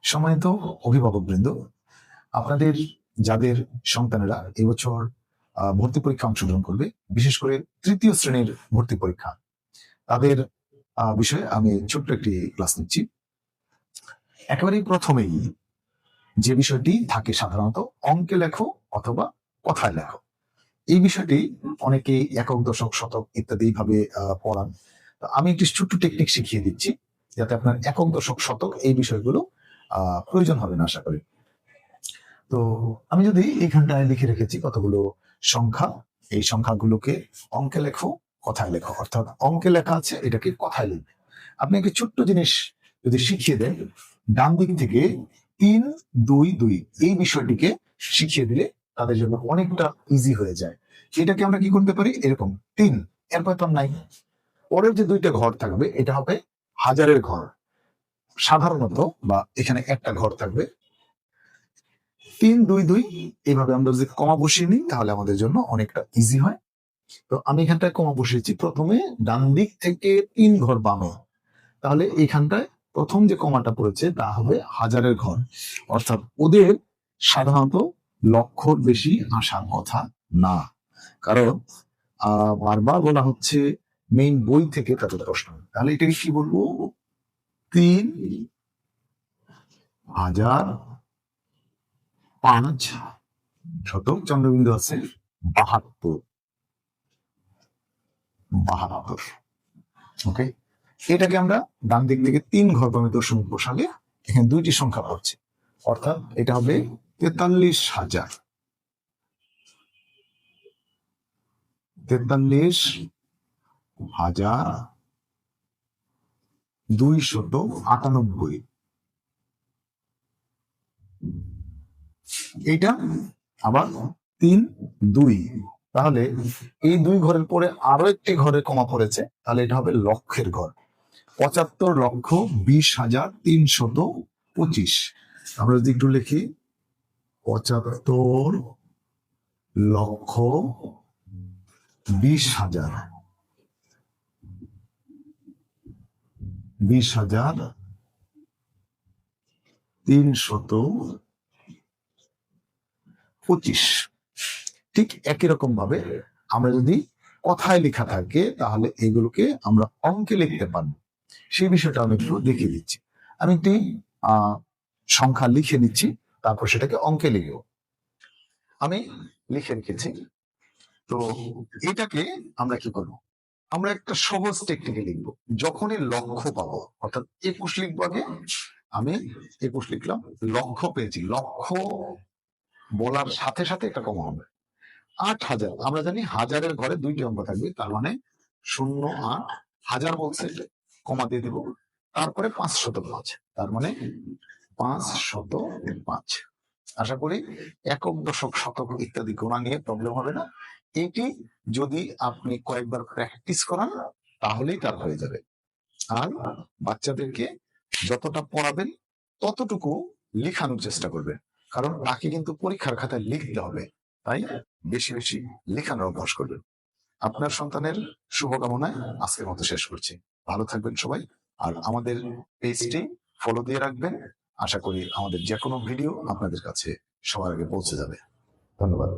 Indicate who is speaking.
Speaker 1: সম্মানিত অভিভাবকবৃন্দ, আপনাদের যাদের সন্তানেরা এবছর ভর্তি পরীক্ষা অংশগ্রহণ করবে, বিশেষ করে তৃতীয় শ্রেণীর ভর্তি পরীক্ষা, তাদের বিষয়ে আমি ছোট্ট একটি ক্লাস নিচ্ছি। একেবারেই প্রথমেই যে বিষয়টি থাকে সাধারণত অঙ্কে লেখো অথবা কথায় লেখো, এই বিষয়টি অনেকেই একক, দশক, শতক ইত্যাদি ভাবে পড়ান। তো আমি একটি ছোট্ট টেকনিক শিখিয়ে দিচ্ছি যাতে আপনার একক, দশক, শতক এই বিষয়গুলো প্রয়োজন হবে না আশা করি। তো আমি যদি এইখানটায় লিখে রেখেছি কতগুলো সংখ্যা, এই সংখ্যাগুলোকে অঙ্কে লেখো কথায় লেখো, অর্থাৎ অঙ্কে লেখা আছে এটাকে কথায় লিখবে। আপনি একটি ছোট্ট জিনিস যদি শিখিয়ে দেন, ডান দিক থেকে 3, 2, 2 এই বিষয়টিকে শিখিয়ে দিলে তাদের জন্য অনেকটা ইজি হয়ে যায়। এটাকে আমরা কি করতে পারি, এরকম 3 এরপর তো নাই, পরের যে দুইটা ঘর থাকবে এটা হবে হাজারের ঘর সাধারণত, বা এখানে একটা ঘর থাকবে 3, 2, 2 এইভাবে আমরা যদি কমা বসিয়ে নিই তাহলে আমাদের জন্য অনেকটা ইজি হয়। তো আমি এখানটায় কমা বসিয়েছি, প্রথমে ডান দিক থেকে 3 ঘর বামে, তাহলে এইখানটায় প্রথম যে কমাটা পড়েছে তা হবে হাজারের ঘর, অর্থাৎ ওদের সাধারণত লক্ষর বেশি আসার কথা না, কারণ বারবার বলা হচ্ছে মেইন বই থেকে তাদের প্রশ্ন। তাহলে এটাকে কি বলবো, 3,500 চন্দ্রবিন্দু আছে 72। ওকে, এটাকে আমরা ডান দিক থেকে 3 ঘর বামে দশমিক বসালে এখানে দুইটি সংখ্যা পাচ্ছি, অর্থাৎ এটা হবে 43,000। 43,298। এইটা আবার 3, 2, তাহলে এই 2 ঘরের পরে আরো একটি ঘরে কমা পড়েছে, তাহলে এটা হবে লক্ষের ঘর, 75,20,325। আমরা যদি একটু লিখি 75,20,000, 20,325। ঠিক একই রকম ভাবে আমরা যদি কথায় লেখা থাকে তাহলে এগুলোকে আমরা অঙ্কে লিখতে পারবো, সেই বিষয়টা আমি একটু দেখিয়ে দিচ্ছি। আমি একটি সংখ্যা লিখে নিচ্ছি, তারপর সেটাকে অঙ্কে লিখব। আমি লিখে রেখেছি, তো এটাকে আমরা কি করবো, আমরা একটা সহজ টেকনিকে লিখবো। যখনই লক্ষ্য পাবো, অর্থাৎ 21 লিখবো আগে, আমি 21 লিখলাম, লক্ষ্য পেয়েছি, লক্ষ্য বলার সাথে সাথে একটা কমা হবে। 8,000, আমরা জানি হাজারের ঘরে দুইটি অঙ্ক থাকবে, তার মানে 0,8, হাজার বলছে কমা দিয়ে দিব, তারপরে 505, তার মানে 505। আশা করি একক, দশক, শতক ইত্যাদি গোনা নিয়ে প্রবলেম হবে না। এটি যদি আপনি কয়েকবার প্র্যাকটিস করান তাহলেই তার হয়ে যাবে। আর বাচ্চাদেরকে যতটা পড়াবেন ততটুকু লেখানোর চেষ্টা করবেন, কারণ তাকে কিন্তু পরীক্ষার খাতায় লিখতে হবে, তাই বেশি বেশি লেখানোর অভ্যাস করবেন। আপনার সন্তানের শুভকামনায় আজকের মতো শেষ করছি। ভালো থাকবেন সবাই, আর আমাদের পেজটি ফলো দিয়ে রাখবেন। আশা করি আমাদের যে কোনো ভিডিও আপনাদের কাছে সবার আগে পৌঁছে যাবে। ধন্যবাদ।